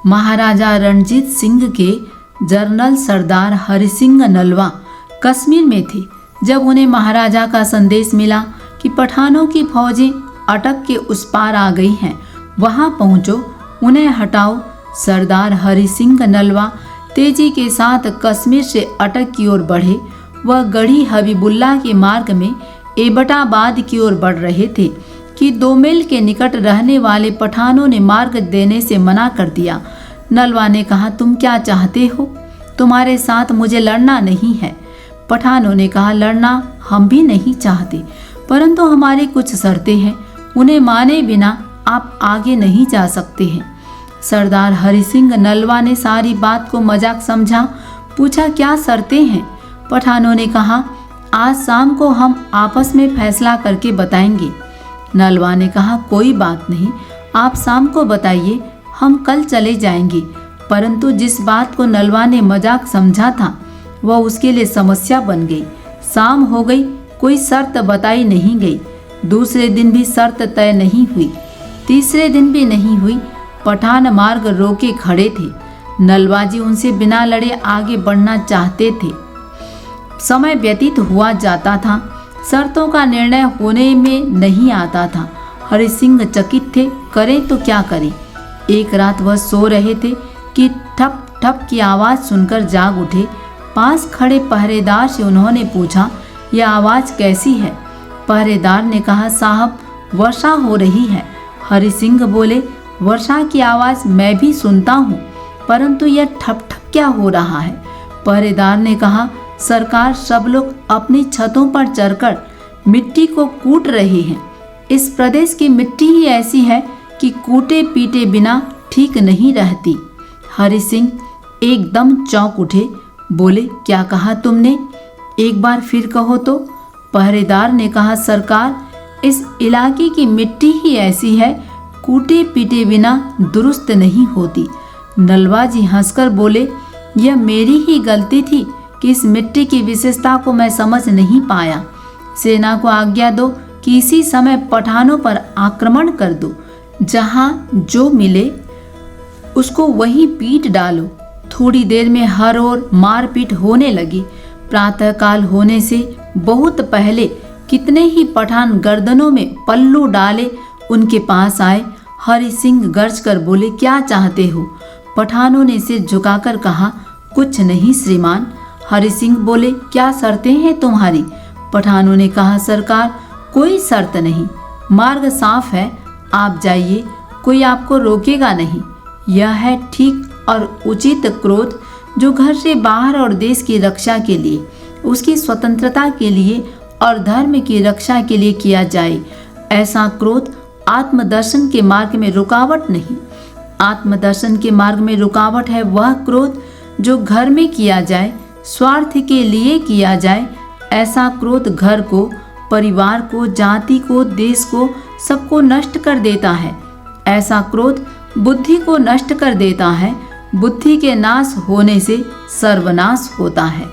महाराजा रणजीत सिंह के जनरल सरदार हरि सिंह नलवा कश्मीर में थे जब उन्हें महाराजा का संदेश मिला कि पठानों की फौजें अटक के उस पार आ गई हैं, वहां पहुंचो, उन्हें हटाओ। सरदार हरि सिंह नलवा तेजी के साथ कश्मीर से अटक की ओर बढ़े। वह गढ़ी हबीबुल्ला के मार्ग में एबटाबाद की ओर बढ़ रहे थे कि 2 मील के निकट रहने वाले पठानों ने मार्ग देने से मना कर दिया। नलवा ने कहा, तुम क्या चाहते हो? तुम्हारे साथ मुझे लड़ना नहीं है। पठानों ने कहा, लड़ना हम भी नहीं चाहते, परंतु हमारी कुछ शर्तें हैं, उन्हें माने बिना आप आगे नहीं जा सकते हैं। सरदार हरि सिंह नलवा ने सारी बात को मजाक समझा। पूछा, क्या शर्तें हैं? पठानों ने कहा, आज शाम को हम आपस में फैसला करके बताएंगे। नलवा ने कहा, कोई बात नहीं, आप शाम को बताइए, हम कल चले जाएंगे। परंतु जिस बात को नलवा ने मजाक समझा था वह उसके लिए समस्या बन गई। शाम हो गई, कोई शर्त बताई नहीं गई। दूसरे दिन भी शर्त तय नहीं हुई, तीसरे दिन भी नहीं हुई। पठान मार्ग रोके खड़े थे। नलवा जी उनसे बिना लड़े आगे बढ़ना चाहते थे। समय व्यतीत हुआ जाता था, शर्तों का निर्णय होने में नहीं आता था। हरि सिंह चकित थे, करें तो क्या करें। एक रात वह सो रहे थे कि ठप ठप की आवाज़ सुनकर जाग उठे। पास खड़े पहरेदार से उन्होंने पूछा, यह आवाज़ कैसी है? पहरेदार ने कहा, साहब वर्षा हो रही है। हरि सिंह बोले, वर्षा की आवाज़ मैं भी सुनता हूँ, परंतु यह ठप ठप क्या हो रहा है? पहरेदार ने कहा, सरकार, सब लोग अपनी छतों पर चढ़कर मिट्टी को कूट रहे हैं। इस प्रदेश की मिट्टी ही ऐसी है कि कूटे पीटे बिना ठीक नहीं रहती। हरि सिंह एकदम चौंक उठे, बोले, क्या कहा तुमने? एक बार फिर कहो तो। पहरेदार ने कहा, सरकार, इस इलाके की मिट्टी ही ऐसी है, कूटे पीटे बिना दुरुस्त नहीं होती। नलवा जी हंसकर बोले, यह मेरी ही गलती थी कि इस मिट्टी की विशेषता को मैं समझ नहीं पाया। सेना को आज्ञा दो कि इसी समय पठानों पर आक्रमण कर दो। जहां जो मिले उसको वहीं पीट डालो। थोड़ी देर में हर ओर मारपीट होने लगी। प्रातःकाल होने से बहुत पहले कितने ही पठान गर्दनों में पल्लू डाले उनके पास आए। हरि सिंह गर्ज कर बोले, क्या चाहते हो? पठानों ने सिर झुकाकर कहा, कुछ नहीं श्रीमान। हरि सिंह बोले, क्या शर्तें हैं तुम्हारी? पठानों ने कहा, सरकार, कोई शर्त नहीं, मार्ग साफ है, आप जाइए, कोई आपको रोकेगा नहीं। यह है ठीक और उचित क्रोध जो घर से बाहर और देश की रक्षा के लिए, उसकी स्वतंत्रता के लिए और धर्म की रक्षा के लिए किया जाए। ऐसा क्रोध आत्मदर्शन के मार्ग में रुकावट नहीं। आत्मदर्शन के मार्ग में रुकावट है वह क्रोध जो घर में किया जाए, स्वार्थ के लिए किया जाए। ऐसा क्रोध घर को, परिवार को, जाति को, देश को, सबको नष्ट कर देता है। ऐसा क्रोध बुद्धि को नष्ट कर देता है। बुद्धि के नाश होने से सर्वनाश होता है।